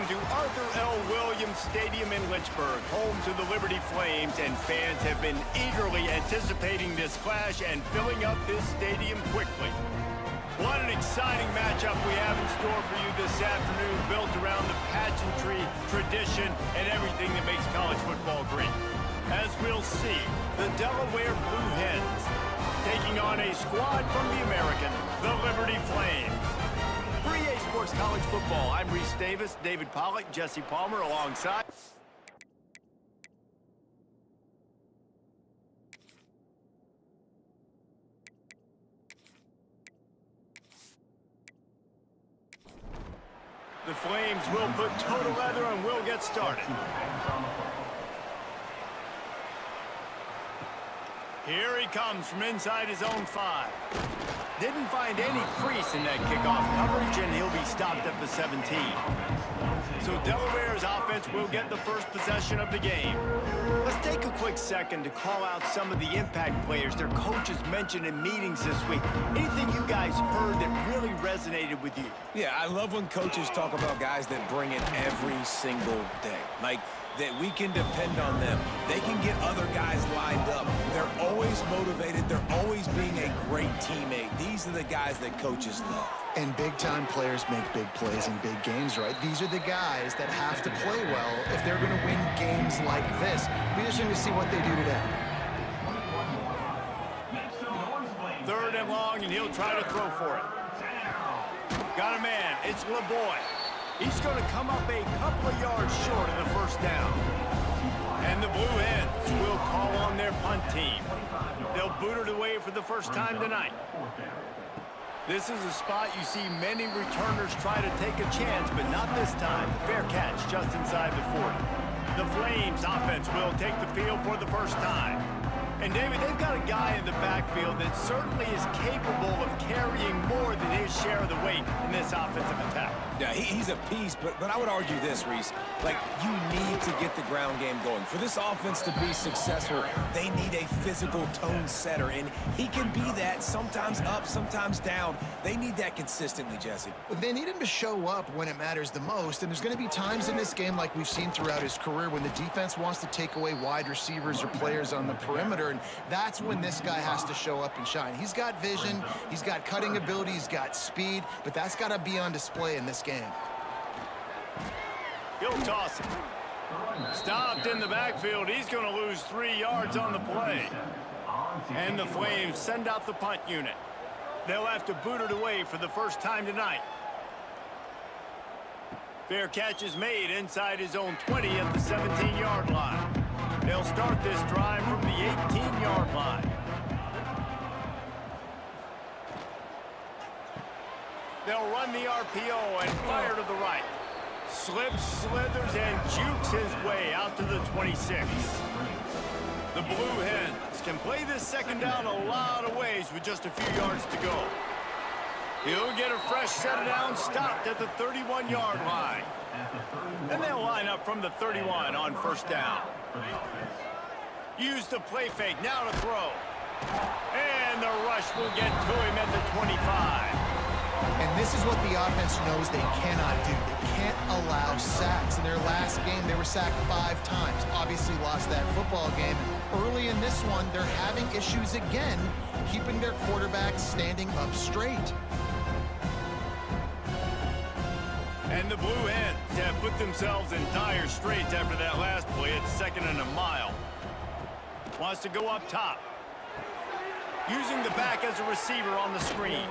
to Arthur L. Williams Stadium in Lynchburg, home to the Liberty Flames, and fans have been eagerly anticipating this clash and filling up this stadium quickly. What an exciting matchup we have in store for you this afternoon, built around the pageantry, tradition, and everything that makes college football great. As we'll see, the Delaware Blue Hens taking on a squad from the American, the Liberty Flames. For EA Sports College Football, I'm Reese Davis, David Pollack, Jesse Palmer alongside. The Flames will put total leather and we'll get started. Here he comes from inside his own 5. Didn't find any crease in that kickoff coverage, and he'll be stopped at the 17. So Delaware's offense will get the first possession of the game. Let's take a quick second to call out some of the impact players their coaches mentioned in meetings this week. Anything you guys heard that really resonated with you? Yeah, I love when coaches talk about guys that bring it every single day. Like, that we can depend on them. They can get other guys lined up. They're always motivated. They're always being a great teammate. These are the guys that coaches love. And big-time players make big plays in big games, right? These are the guys that have to play well if they're going to win games like this. We're just going to see what they do today. 3rd and long, and he'll try to throw for it. Got a man. It's LeBoy. He's going to come up a couple of yards short of the first down. And the Blue Hens will call on their punt team. They'll boot it away for the first time tonight. This is a spot you see many returners try to take a chance, but not this time. Fair catch just inside the 40. The Flames offense will take the field for the first time. And, David, they've got a guy in the backfield that certainly is capable of carrying more than his share of the weight in this offensive attack. Yeah, he's a piece, but I would argue this, Reese. Like, you need to get the ground game going. For this offense to be successful, they need a physical tone setter, and he can be that, sometimes up, sometimes down. They need that consistently, Jesse. They need him to show up when it matters the most, and there's going to be times in this game like we've seen throughout his career when the defense wants to take away wide receivers or players on the perimeter, and that's when this guy has to show up and shine. He's got vision, he's got cutting ability, he's got speed, but that's got to be on display in this game. He'll toss it. Stopped in the backfield. He's going to lose 3 yards on the play. And the Flames send out the punt unit. They'll have to boot it away for the first time tonight. Fair catch is made inside his own 20 at the 17-yard line. They'll start this drive from the 18-yard line. They'll run the RPO and fire to the right. Slips, slithers, and jukes his way out to the 26. The Blue Hens can play this second down a lot of ways with just a few yards to go. He'll get a fresh set down, stopped at the 31-yard line. And they'll line up from the 31 on first down. Use the play fake, now to throw. And the rush will get to him at the 25. And this is what the offense knows they cannot do. They can't allow sacks. In their last game, they were sacked 5 times. Obviously lost that football game. Early in this one, they're having issues again, keeping their quarterback standing up straight. And the Blue Hens have put themselves in dire straits after that last play at 2nd and a mile. Wants to go up top. Using the back as a receiver on the screen.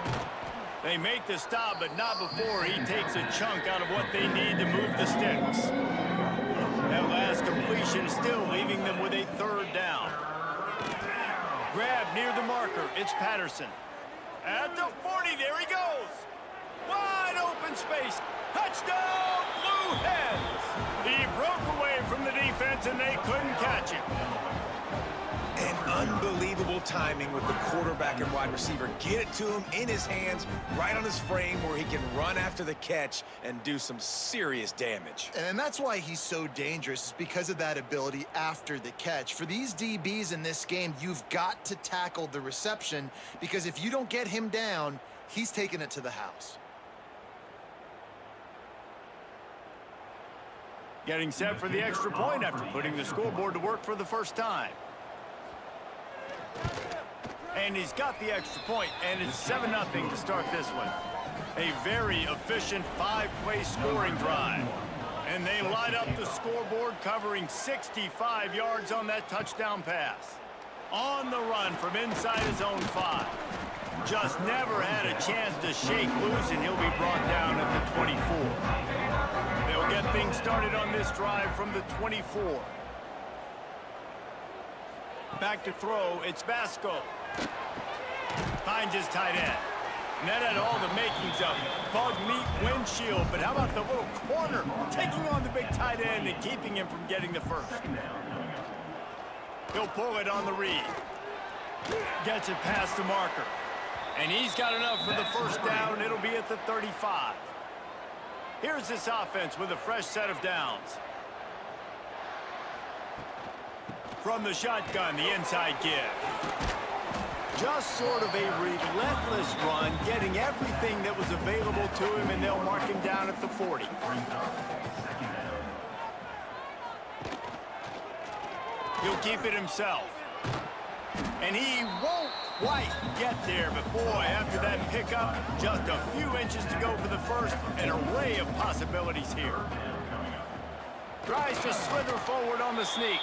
They make the stop, but not before he takes a chunk out of what they need to move the sticks. That last completion still leaving them with a 3rd down. Grab near the marker. It's Patterson. At the 40, there he goes. Wide open space. Touchdown, Blue Hens. He broke away from the defense, and they couldn't catch him. And unbelievable timing with the quarterback and wide receiver. Get it to him in his hands, right on his frame where he can run after the catch and do some serious damage. And that's why he's so dangerous, because of that ability after the catch. For these DBs in this game, you've got to tackle the reception, because if you don't get him down, he's taking it to the house. Getting set for the extra point after putting the scoreboard to work for the first time. And he's got the extra point, and it's 7-0 to start this one. A very efficient 5-play scoring drive. And they light up the scoreboard, covering 65 yards on that touchdown pass. On the run from inside his own 5. Just never had a chance to shake loose, and he'll be brought down at the 24. They'll get things started on this drive from the 24. Back to throw, it's Basco. Finds his tight end. And that had all the makings of bug meat windshield, but how about the little corner taking on the big tight end and keeping him from getting the first? He'll pull it on the read. Gets it past the marker. And he's got enough for the first down. It'll be at the 35. Here's this offense with a fresh set of downs. From the shotgun, the inside give. Just sort of a relentless run, getting everything that was available to him, and they'll mark him down at the 40. He'll keep it himself. And he won't quite get there, but boy, after that pickup, just a few inches to go for the first. An array of possibilities here. Tries to slither forward on the sneak.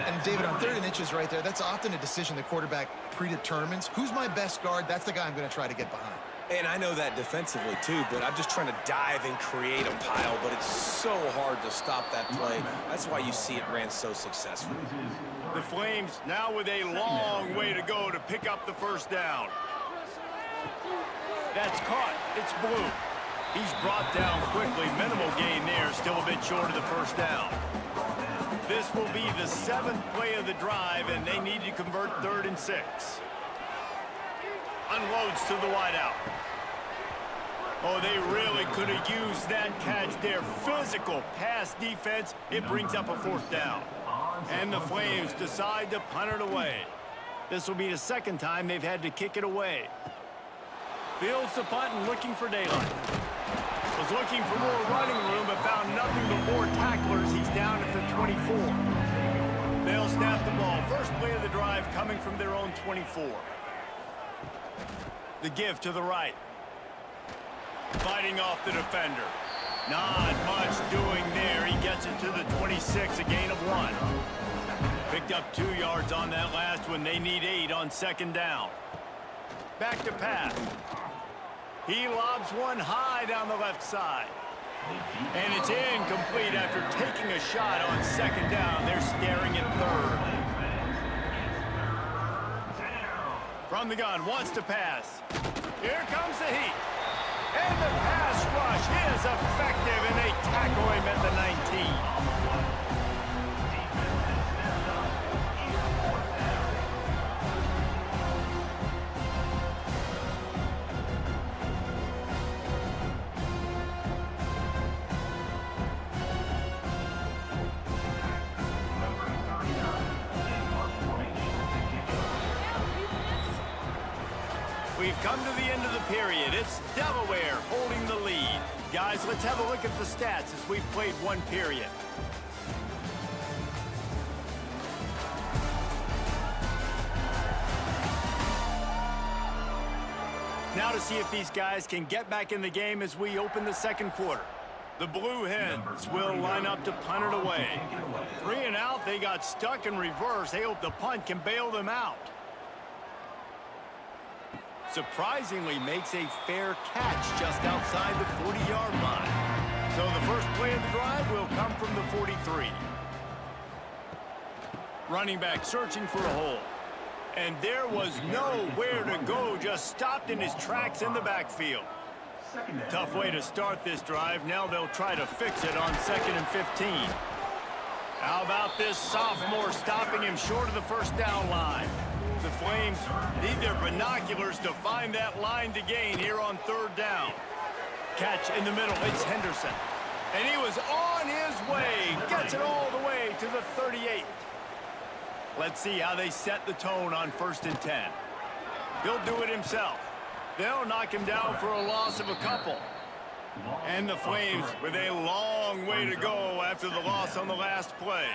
And David, on 3rd and inches right there, that's often a decision the quarterback predetermines. Who's my best guard? That's the guy I'm going to try to get behind. And I know that defensively, too, but I'm just trying to dive and create a pile, but it's so hard to stop that play. That's why you see it ran so successfully. The Flames now with a long way to go to pick up the first down. That's caught. It's Blue. He's brought down quickly. Minimal gain there. Still a bit short of the first down. This will be the 7th play of the drive, and they need to convert 3rd and 6. Unloads to the wideout. Oh, they really could have used that catch there. Physical pass defense. It brings up a 4th down. And the Flames decide to punt it away. This will be the 2nd time they've had to kick it away. Fields the punt and looking for daylight. Was looking for more running room, but found nothing but more tacklers. He's down at the 24. They'll snap the ball. First play of the drive coming from their own 24. The give to the right. Fighting off the defender. Not much doing there. He gets it to the 26, a gain of 1. Picked up 2 yards on that last one. They need 8 on 2nd down. Back to pass. He lobs one high down the left side. And it's incomplete after taking a shot on 2nd down. They're staring at 3rd. From the gun, wants to pass. Here comes the heat. And the pass rush is effective, and they tackle him at the 19. We've come to the end of the period. It's Delaware holding the lead. Guys, let's have a look at the stats as we've played 1 period. Now to see if these guys can get back in the game as we open the 2nd quarter. The Blue Hens will line up to punt it away. 3 and out, they got stuck in reverse. They hope the punt can bail them out. Surprisingly makes a fair catch just outside the 40-yard line. So the first play of the drive will come from the 43. Running back searching for a hole. And there was nowhere to go, just stopped in his tracks in the backfield. Tough way to start this drive. Now they'll try to fix it on 2nd and 15. How about this sophomore stopping him short of the first down line? The Flames need their binoculars to find that line to gain here on 3rd down. Catch in the middle, it's Henderson. And he was on his way, gets it all the way to the 38. Let's see how they set the tone on 1st and 10. He'll do it himself. They'll knock him down for a loss of a couple. And the Flames with a long long way to go after the loss on the last play.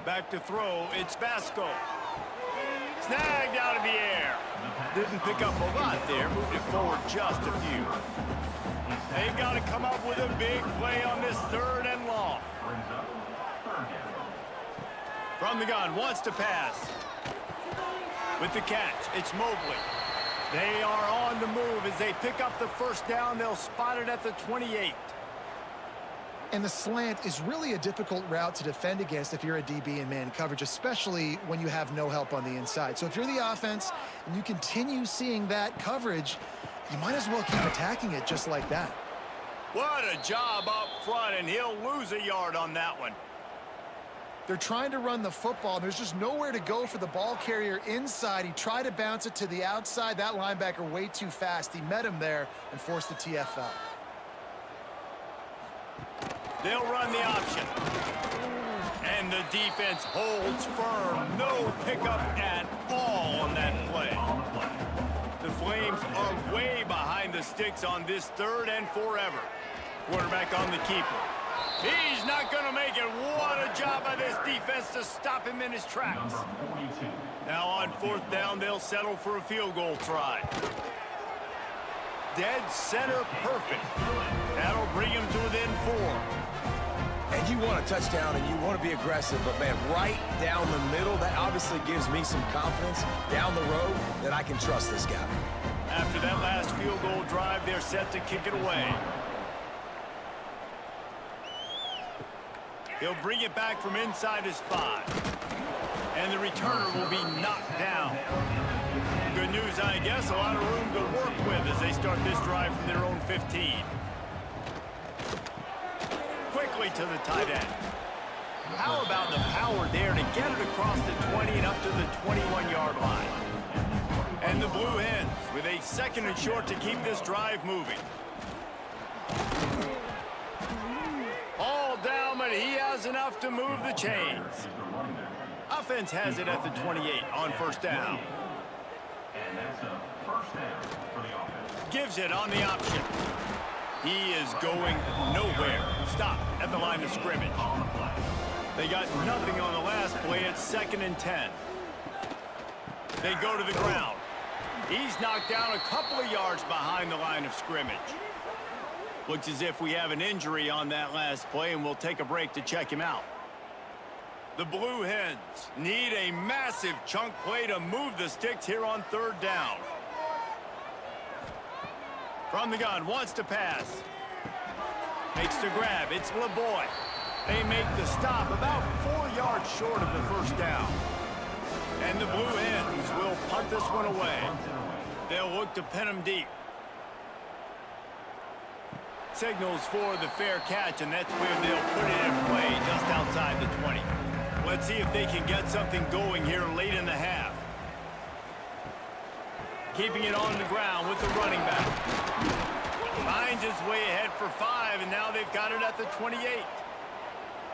Back to throw, it's Vasco. Snagged out of the air. Didn't pick up a lot there, moved it forward just a few. They've got to come up with a big play on this 3rd and long. From the gun, wants to pass. With the catch, it's Mobley. They are on the move as they pick up the first down. They'll spot it at the 28. And the slant is really a difficult route to defend against if you're a DB in man coverage, especially when you have no help on the inside. So if you're the offense and you continue seeing that coverage, you might as well keep attacking it just like that. What a job up front, and he'll lose a yard on that one. They're trying to run the football. There's just nowhere to go for the ball carrier inside. He tried to bounce it to the outside. That linebacker way too fast. He met him there and forced the TFL. They'll run the option. And the defense holds firm. No pickup at all on that play. The Flames are way behind the sticks on this 3rd and forever. Quarterback on the keeper. He's not going to make it. What a job by this defense to stop him in his tracks. Now on 4th down, they'll settle for a field goal try. Dead center perfect. That'll bring him to within 4. And you want a touchdown and you want to be aggressive, but man, right down the middle, that obviously gives me some confidence down the road that I can trust this guy. After that last field goal drive, they're set to kick it away. He'll bring it back from inside his 5. And the returner will be knocked down. Good news, I guess, a lot of room to work with as they start this drive from their own 15. Quickly to the tight end. How about the power there to get it across the 20 and up to the 21-yard line? And the Blue Hens with a 2nd and short to keep this drive moving. All down, but he has enough to move the chains. Offense has it at the 28 on 1st down. And that's a 1st down for the offense. Gives it on the option. He is going nowhere. Stop at the line of scrimmage. They got nothing on the last play. It's 2nd and 10. They go to the ground. He's knocked down a couple of yards behind the line of scrimmage. Looks as if we have an injury on that last play, and we'll take a break to check him out. The Blue Hens need a massive chunk play to move the sticks here on 3rd down. From the gun, wants to pass. Makes the grab. It's LeBoy. They make the stop about 4 yards short of the 1st down. And the Blue Hens will punt this one away. They'll look to pin him deep. Signals for the fair catch, and that's where they'll put it in play just outside the 20. Let's see if they can get something going here late in the half. Keeping it on the ground with the running back. Finds his way ahead for 5, and now they've got it at the 28.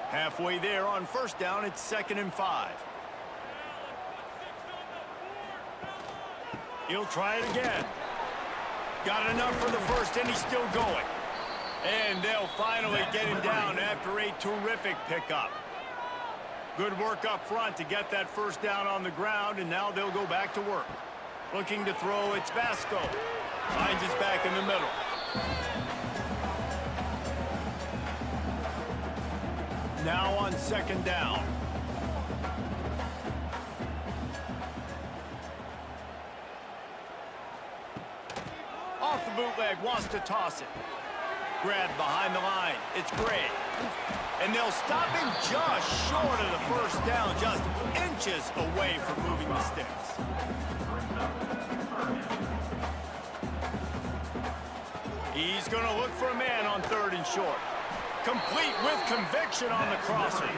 Halfway there on 1st down, it's 2nd and 5. He'll try it again. Got enough for the 1st, and he's still going. And they'll finally get him down after a terrific pickup. Good work up front to get that 1st down on the ground, and now they'll go back to work. Looking to throw, it's Vasco. Finds his back in the middle. Now on 2nd down. Off the bootleg, wants to toss it. Grabbed behind the line. It's Gray. And they'll stop him just short of the 1st down, just inches away from moving the sticks. He's going to look for a man on 3rd and short. Complete with conviction on the crosser.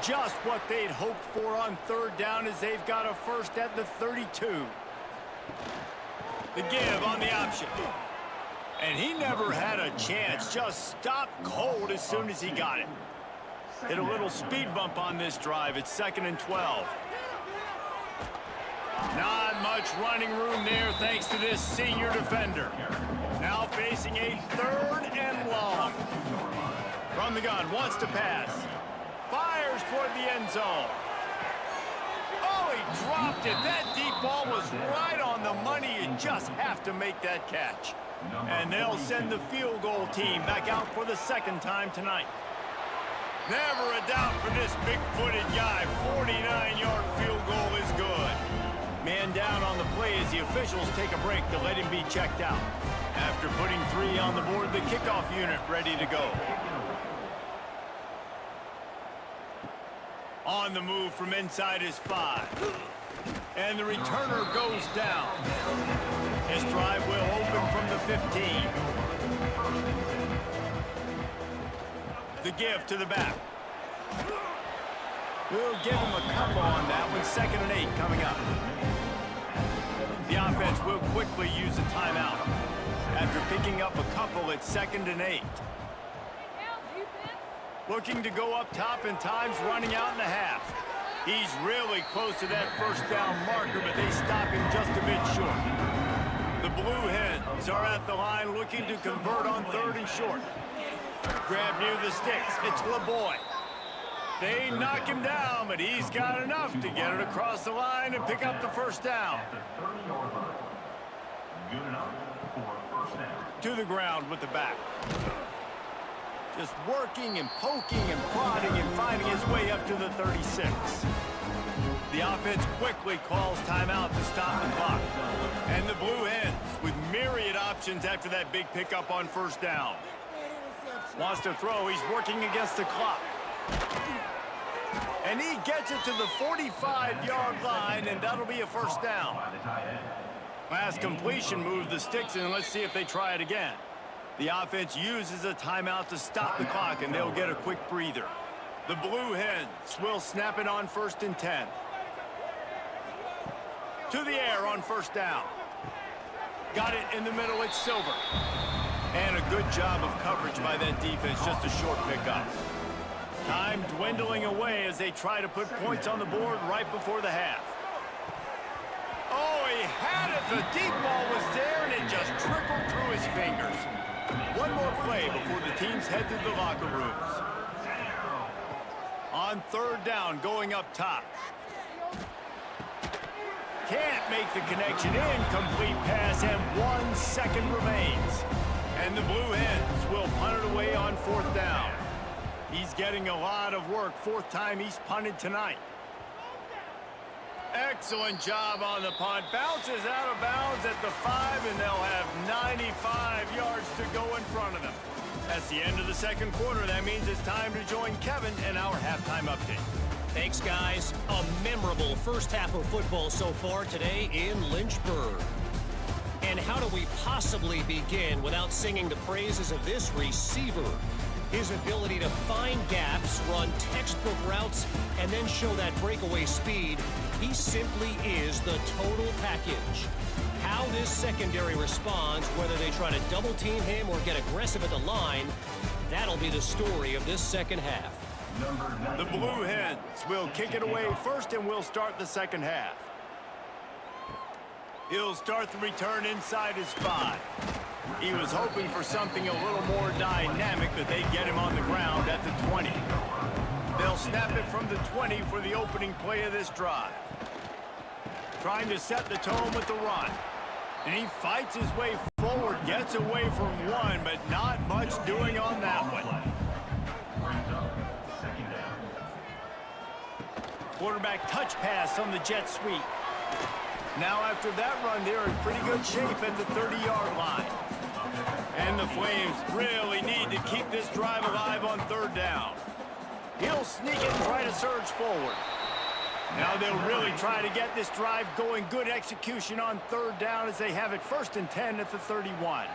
Just what they'd hoped for on 3rd down as they've got a 1st at the 32. The give on the option. And he never had a chance. Just stopped cold as soon as he got it. Hit a little speed bump on this drive. It's 2nd and 12. Not much running room there thanks to this senior defender. Now facing a 3rd and long. From the gun, wants to pass. Fires toward the end zone. Oh, he dropped it. That deep ball was right on the money. You just have to make that catch. And they'll send the field goal team back out for the 2nd time tonight. Never a doubt for this big-footed guy. 49-yard field goal is good. Man down on the play as the officials take a break to let him be checked out. After putting 3 on the board, the kickoff unit ready to go. On the move from inside his 5. And the returner goes down. His drive will open from the 15. The give to the back. We'll give him a couple on that one. 2nd and 8 coming up. The offense will quickly use a timeout. After picking up a couple, it's 2nd and 8. Looking to go up top, and time's running out in the half. He's really close to that 1st down marker, but they stop him just a bit short. The Blue Hens are at the line looking to convert on 3rd and short. Grab near the sticks. It's LeBoy. They knock him down, but he's got enough to get it across the line and pick up the 1st down. Good enough for 1st down. To the ground with the back. Just working and poking and prodding and finding his way up to the 36. The offense quickly calls timeout to stop the clock. And the Blue Hens with myriad options after that big pickup on 1st down. Wants to throw. He's working against the clock. And he gets it to the 45-yard line, and that'll be a 1st down. Last completion moved the sticks, and let's see if they try it again. The offense uses a timeout to stop the clock, and they'll get a quick breather. The Blue Hens will snap it on 1st and 10. To the air on 1st down. Got it in the middle. It's Silver. And a good job of coverage by that defense. Just a short pickup. Time dwindling away as they try to put points on the board right before the half. Oh, he had it. The deep ball was there, and it just trickled through his fingers. One more play before the teams head to the locker rooms. On 3rd down, going up top. Can't make the connection. Incomplete pass, and 1 second remains. And the Blue Hens will punt it away on 4th down. He's getting a lot of work. 4th time he's punted tonight. Excellent job on the punt. Bounces out of bounds at the 5, and they'll have 95 yards to go in front of them. That's the end of the 2nd quarter. That means it's time to join Kevin in our halftime update. Thanks, guys. A memorable 1st half of football so far today in Lynchburg. And how do we possibly begin without singing the praises of this receiver? His ability to find gaps, run textbook routes, and then show that breakaway speed. He simply is the total package. How this secondary responds, whether they try to double team him or get aggressive at the line, that'll be the story of this 2nd half. The Blue Hens will kick it away first, and we'll start the 2nd half. He'll start the return inside his 5. He was hoping for something a little more dynamic, but they get him on the ground at the 20. They'll snap it from the 20 for the opening play of this drive. Trying to set the tone with the run. And he fights his way forward, gets away from 1, but not much doing on that one. Quarterback touch pass on the jet sweep. Now after that run, they're in pretty good shape at the 30-yard line. And the Flames really need to keep this drive alive on 3rd down. He'll sneak it and try to surge forward. Now they'll really try to get this drive going. Good execution on 3rd down as they have it 1st and 10 at the 31.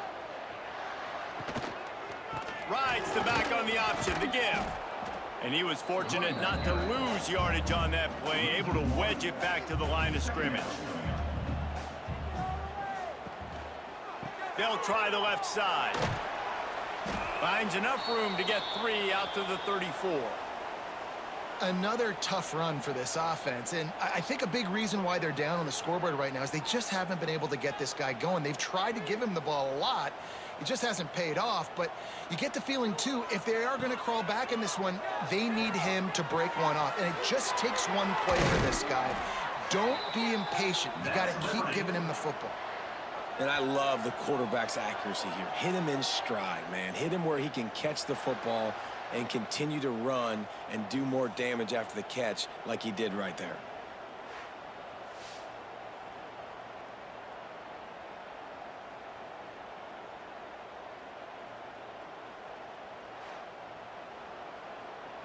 Rides the back on the option, the give. And he was fortunate not to lose yardage on that play, able to wedge it back to the line of scrimmage. They'll try the left side. Finds enough room to get 3 out to the 34. Another tough run for this offense, and I think a big reason why they're down on the scoreboard right now is they just haven't been able to get this guy going. They've tried to give him the ball a lot. It just hasn't paid off, but you get the feeling, too, if they are going to crawl back in this one, they need him to break one off, and it just takes one play for this guy. Don't be impatient. You got to keep giving him the football. And I love the quarterback's accuracy here. Hit him in stride, man. Hit him where he can catch the football and continue to run and do more damage after the catch like he did right there.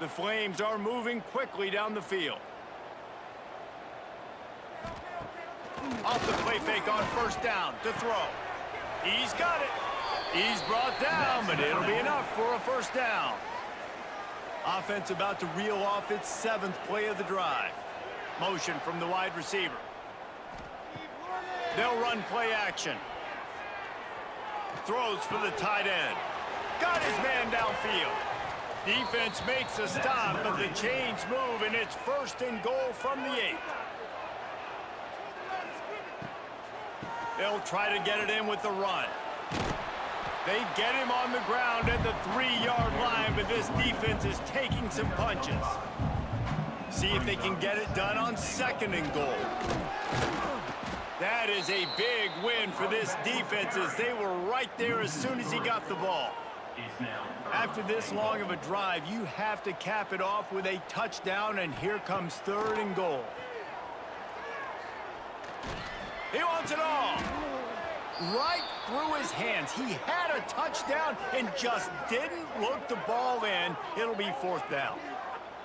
The Flames are moving quickly down the field. Off the play fake on first down to throw. He's got it. He's brought down, but it'll be enough for a first down. Offense about to reel off its 7th play of the drive. Motion from the wide receiver. They'll run play action. Throws for the tight end. Got his man downfield. Defense makes a stop, but the chains move, and it's 1st and goal from the 8. They'll try to get it in with the run. They get him on the ground at the 3-yard line, but this defense is taking some punches. See if they can get it done on 2nd and goal. That is a big win for this defense, as they were right there as soon as he got the ball. After this long of a drive, you have to cap it off with a touchdown, and here comes 3rd and goal. He wants it all. Right through his hands. He had a touchdown and just didn't look the ball in. It'll be 4th down.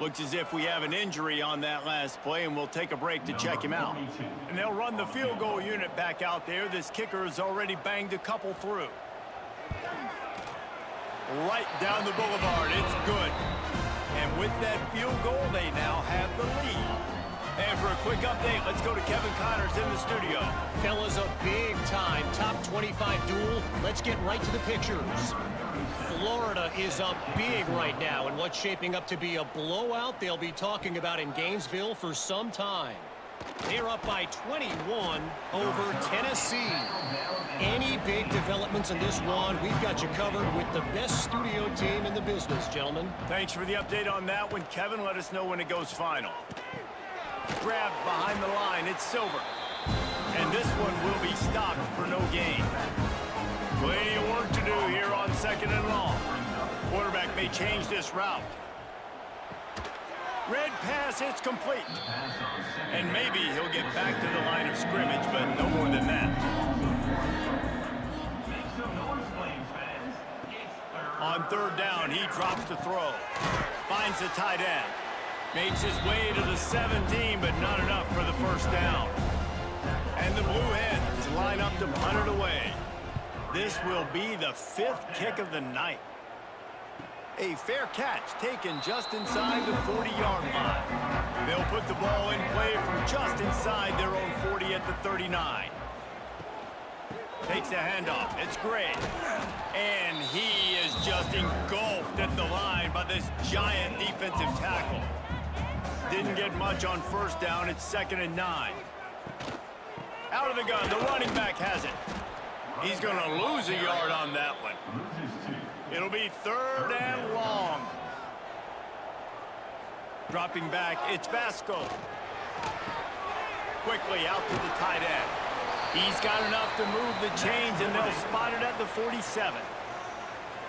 Looks as if we have an injury on that last play, and we'll take a break to check him out. And they'll run the field goal unit back out there. This kicker has already banged a couple through. Right down the boulevard. It's good. And with that field goal, they now have the lead. And for a quick update, let's go to Kevin Connors in the studio. Fellas, a big-time top 25 duel. Let's get right to the pictures. Florida is up big right now in what's shaping up to be a blowout they'll be talking about in Gainesville for some time. They're up by 21 over Tennessee. Any big developments in this one, we've got you covered with the best studio team in the business, gentlemen. Thanks for the update on that one, Kevin. Let us know when it goes final. Grabbed behind the line, it's Silver. And this one will be stopped for no gain. Plenty of work to do here on 2nd and long. Quarterback may change this route. Red pass, it's complete. And maybe he'll get back to the line of scrimmage, but no more than that. On 3rd down, he drops the throw. Finds the tight end. Makes his way to the 17, but not enough for the first down. And the Blue Hens line up to punt it away. This will be the 5th kick of the night. A fair catch taken just inside the 40-yard line. They'll put the ball in play from just inside their own 40 at the 39. Takes the handoff. It's Gray. And he is just engulfed at the line by this giant defensive tackle. Didn't get much on first down. It's 2nd and 9. Out of the gun. The running back has it. He's going to lose a yard on that one. It'll be 3rd and long. Dropping back, it's Basco. Quickly out to the tight end. He's got enough to move the chains, and they'll spot it at the 47.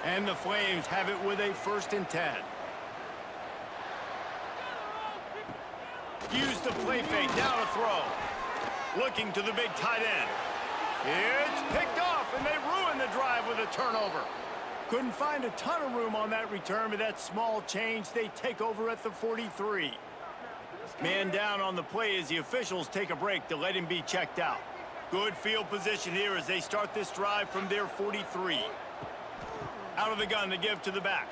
And the Flames have it with a 1st and 10. Use the play fake, now to throw. Looking to the big tight end. It's picked off, and they ruin the drive with a turnover. Couldn't find a ton of room on that return, but that small change, they take over at the 43. Man down on the play as the officials take a break to let him be checked out. Good field position here as they start this drive from their 43. Out of the gun to give to the back.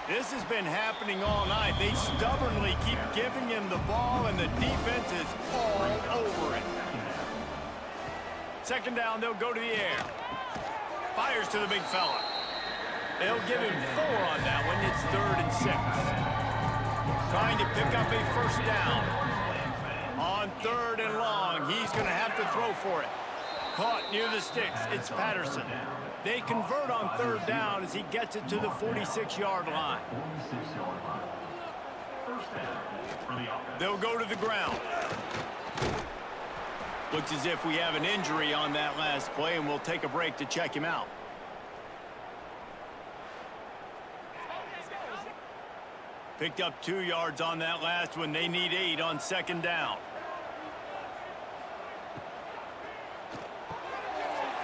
This has been happening all night. They stubbornly keep giving him the ball, and the defense is all over it. 2nd down, they'll go to the air. Fires to the big fella. They'll give him 4 on that one. It's 3rd and 6. trying to pick up a first down. On 3rd and long, he's going to have to throw for it. Caught near the sticks. It's Patterson. They convert on 3rd down as he gets it to the 46-yard line. They'll go to the ground. Looks as if we have an injury on that last play, and we'll take a break to check him out. Picked up 2 yards on that last one. They need 8 on 2nd down.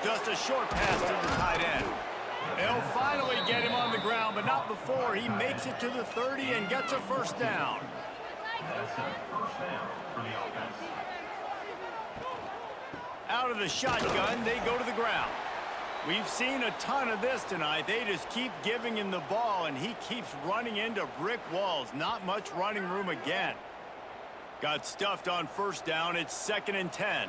Just a short pass to the tight end. They'll finally get him on the ground, but not before he makes it to the 30 and gets a first down. That's a first down for the offense. Out of the shotgun, they go to the ground. We've seen a ton of this tonight. They just keep giving him the ball, and he keeps running into brick walls. Not much running room again. Got stuffed on 1st down. It's 2nd and 10.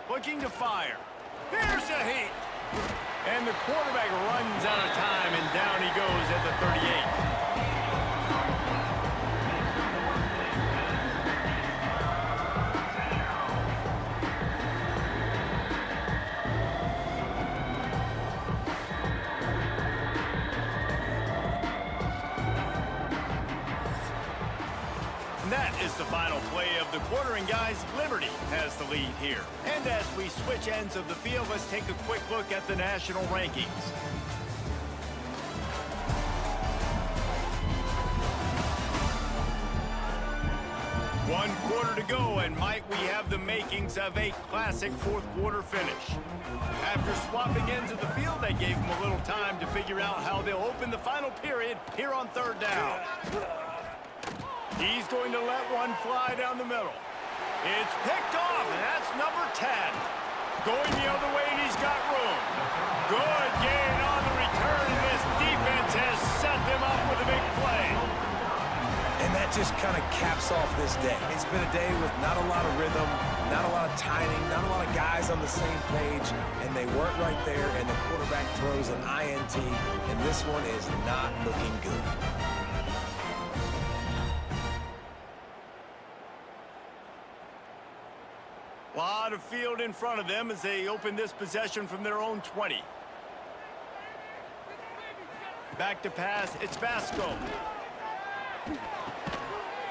Looking to fire. Here's a heat. And the quarterback runs out of time, and down he goes at the 38. That is the final play of the quarter, and guys, Liberty has the lead here. And as we switch ends of the field, let's take a quick look at the national rankings. One quarter to go, and might we have the makings of a classic 4th quarter finish. After swapping ends of the field, they gave them a little time to figure out how they'll open the final period here on 3rd down. He's going to let one fly down the middle. It's picked off, and that's number 10. Going the other way, and he's got room. Good gain on the return, and this defense has set them up with a big play. And that just kind of caps off this day. It's been a day with not a lot of rhythm, not a lot of timing, not a lot of guys on the same page, and they weren't right there, and the quarterback throws an INT, and this one is not looking good. A lot of field in front of them as they open this possession from their own 20. Back to pass, it's Vasco.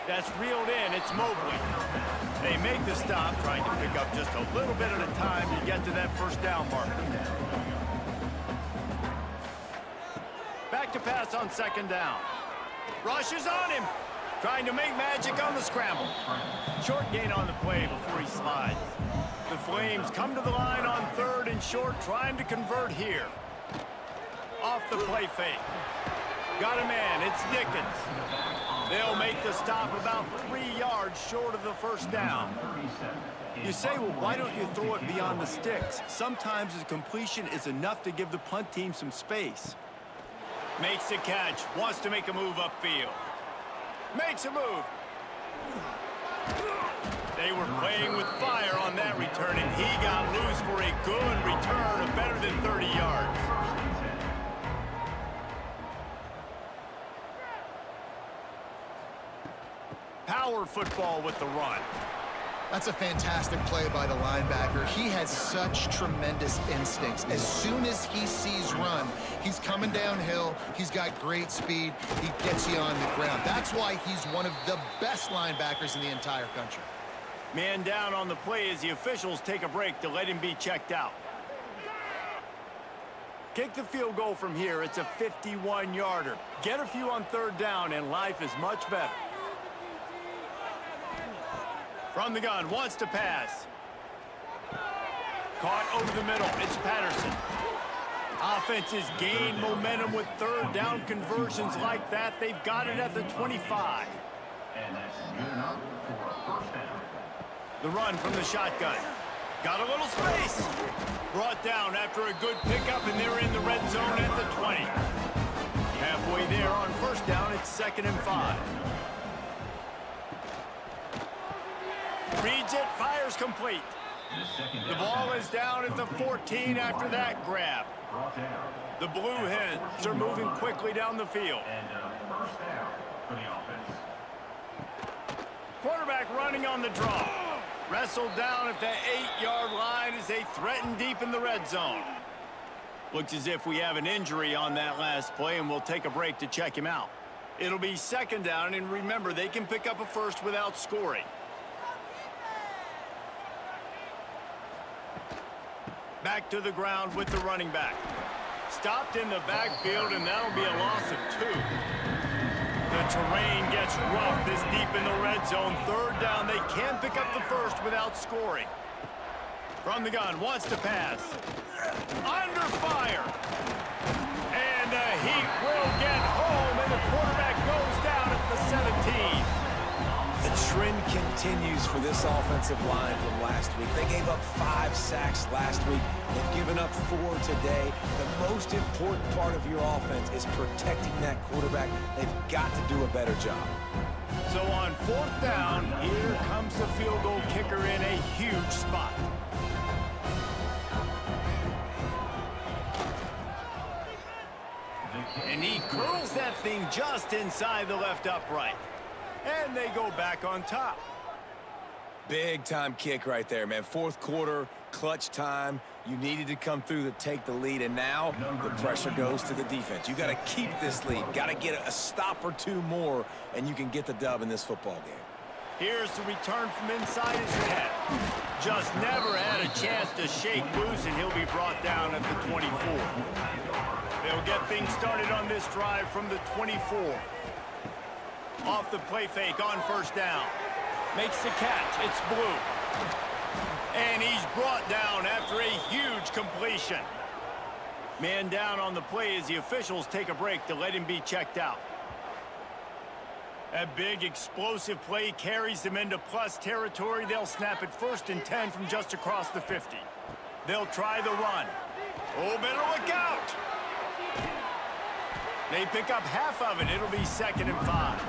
That's reeled in, it's Mobley. They make the stop, trying to pick up just a little bit at a time to get to that first down marker. Back to pass on 2nd down. Rushes on him. Trying to make magic on the scramble. Short gain on the play before he slides. The Flames come to the line on 3rd and short, trying to convert here. Off the play fake. Got a man, it's Dickens. They'll make the stop about 3 yards short of the first down. You say, well, why don't you throw it beyond the sticks? Sometimes a completion is enough to give the punt team some space. Makes the catch, wants to make a move upfield. Makes a move. They were playing with fire on that return, and he got loose for a good return of better than 30 yards. Power football with the run. That's a fantastic play by the linebacker. He has such tremendous instincts. As soon as he sees run, he's coming downhill. He's got great speed. He gets you on the ground. That's why he's one of the best linebackers in the entire country. Man down on the play as the officials take a break to let him be checked out. Kick the field goal from here. It's a 51-yarder. Get a few on 3rd down, and life is much better. From the gun, wants to pass. Caught over the middle, it's Patterson. Offense has gained momentum with 3rd down conversions like that. They've got it at the 25. And that's good enough for a first down. The run from the shotgun. Got a little space. Brought down after a good pickup, and they're in the red zone at the 20. Halfway there on 1st down, it's 2nd and 5. Reads it, fires complete. The ball is down at the 14 after that grab. brought down. The Blue Hens are moving quickly down the field. And first down for the offense. Quarterback running on the draw. Wrestled down at the 8-yard line as they threaten deep in the red zone. Looks as if we have an injury on that last play, and we'll take a break to check him out. It'll be second down, and remember, they can pick up a first without scoring. Back to the ground with the running back. Stopped in the backfield, and that'll be a loss of 2. The terrain gets rough this deep in the red zone. Third down, they can pick up the first without scoring. From the gun, wants to pass. Under fire. And the Heat will get home, and the quarterback goes down at the 17. The trend continues for this offensive line from last week. They gave up 5 sacks last week. They've given up 4 today. The most important part of your offense is protecting that quarterback. They've got to do a better job. So on fourth down, here comes the field goal kicker in a huge spot. And he curls that thing just inside the left upright. And they go back on top. Big time kick right there, man. Fourth quarter, clutch time. You needed to come through to take the lead, and now the pressure goes to the defense. You got to keep this lead. Got to get a stop or 2 more, and you can get the dub in this football game. Here's the return from inside his head. Just never had a chance to shake loose, and he'll be brought down at the 24. They'll get things started on this drive from the 24. Off the play fake on first down. Makes the catch. It's Blue. And he's brought down after a huge completion. Man down on the play as the officials take a break to let him be checked out. A big explosive play carries them into plus territory. They'll snap it 1st and 10 from just across the 50. They'll try the run. Oh, better look out. They pick up half of it. It'll be 2nd and 5.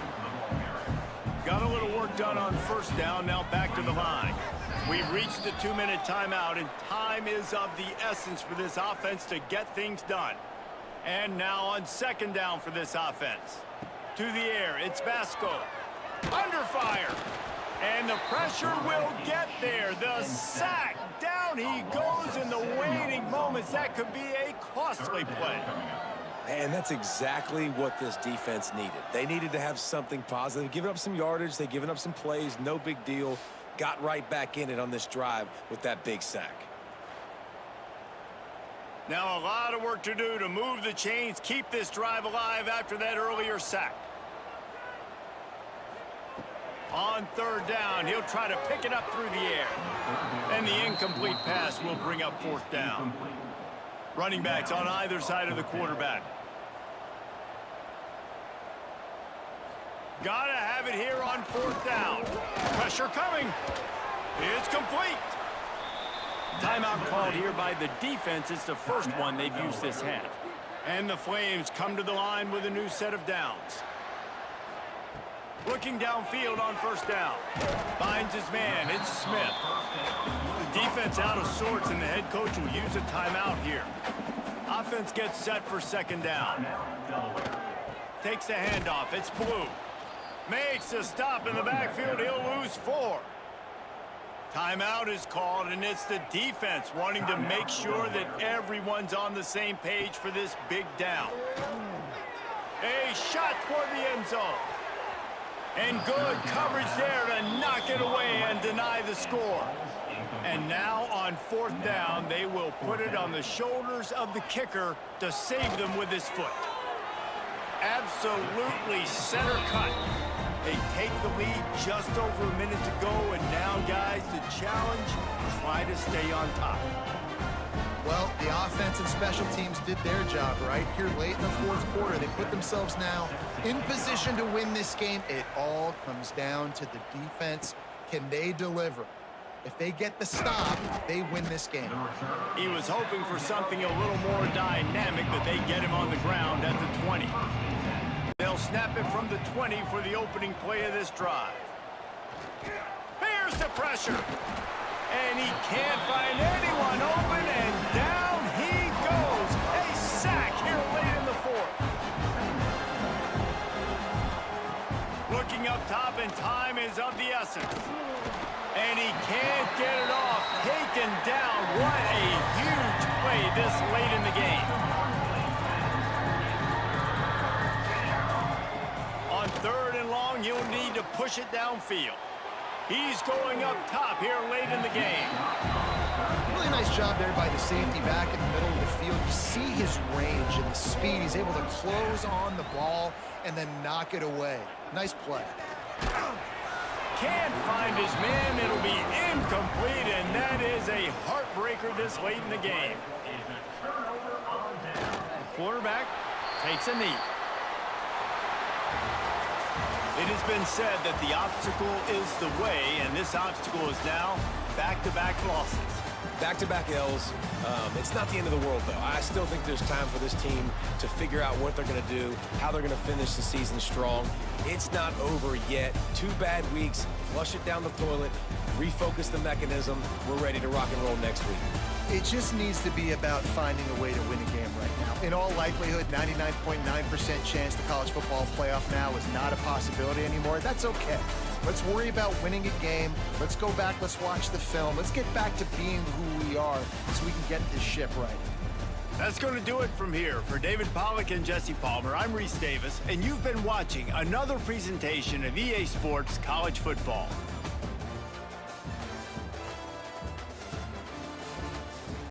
Got a little work done on first down. Now back to the line. We've reached the 2-minute timeout, and time is of the essence for this offense to get things done. And now on 2nd down for this offense. To the air, it's Vasco. Under fire. And the pressure will get there. The sack. Down he goes in the waiting moments. That could be a costly play. And that's exactly what this defense needed. They needed to have something positive. Giving up some yardage, they've given up some plays, no big deal. Got right back in it on this drive with that big sack. Now a lot of work to do to move the chains, keep this drive alive after that earlier sack. On 3rd down, he'll try to pick it up through the air. And the incomplete pass will bring up 4th down. Running backs on either side of the quarterback. Gotta have it here on 4th down. Pressure coming. It's complete. Timeout called here by the defense. It's the first one they've used this half. And the Flames come to the line with a new set of downs. Looking downfield on first down. Finds his man. It's Smith. The defense out of sorts, and the head coach will use a timeout here. Offense gets set for 2nd down. Takes the handoff. It's Blue. Makes a stop in the backfield. He'll lose 4. Timeout is called, and it's the defense wanting to make sure that everyone's on the same page for this big down. A shot toward the end zone. And good coverage there to knock it away and deny the score. And now on 4th down, they will put it on the shoulders of the kicker to save them with his foot. Absolutely center cut. They take the lead just over a minute to go, and now, guys, the challenge, try to stay on top. Well, the offense and special teams did their job, right? Here late in the 4th quarter, they put themselves now in position to win this game. It all comes down to the defense. Can they deliver? If they get the stop, they win this game. He was hoping for something a little more dynamic, but they get him on the ground at the 20. They'll snap it from the 20 for the opening play of this drive. Here's the pressure. And he can't find anyone open, and down he goes. Looking up top, and time is of the essence. And he can't get it off. Taken down. What a huge play this late in the game. On 3rd and long, he'll need to push it downfield. He's going up top here late in the game. Really nice job there by the safety back in the middle of the field. You see his range and the speed. He's able to close on the ball and then knock it away. Nice play. Can't find his man. It'll be incomplete, and that is a heartbreaker this late in the game. The quarterback takes a knee. It has been said that the obstacle is the way, and this obstacle is now back-to-back losses. Back-to-back L's. It's not the end of the world, though. I still think there's time for this team to figure out what they're going to do, how they're going to finish the season strong. It's not over yet. 2 bad weeks. Flush it down the toilet. Refocus the mechanism. We're ready to rock and roll next week. It just needs to be about finding a way to win a game right now. In all likelihood, 99.9% chance the college football playoff now is not a possibility anymore. That's okay. Let's worry about winning a game. Let's go back. Let's watch the film. Let's get back to being who we are so we can get this ship right. That's going to do it from here. For David Pollack and Jesse Palmer, I'm Reese Davis, and you've been watching another presentation of EA Sports College Football.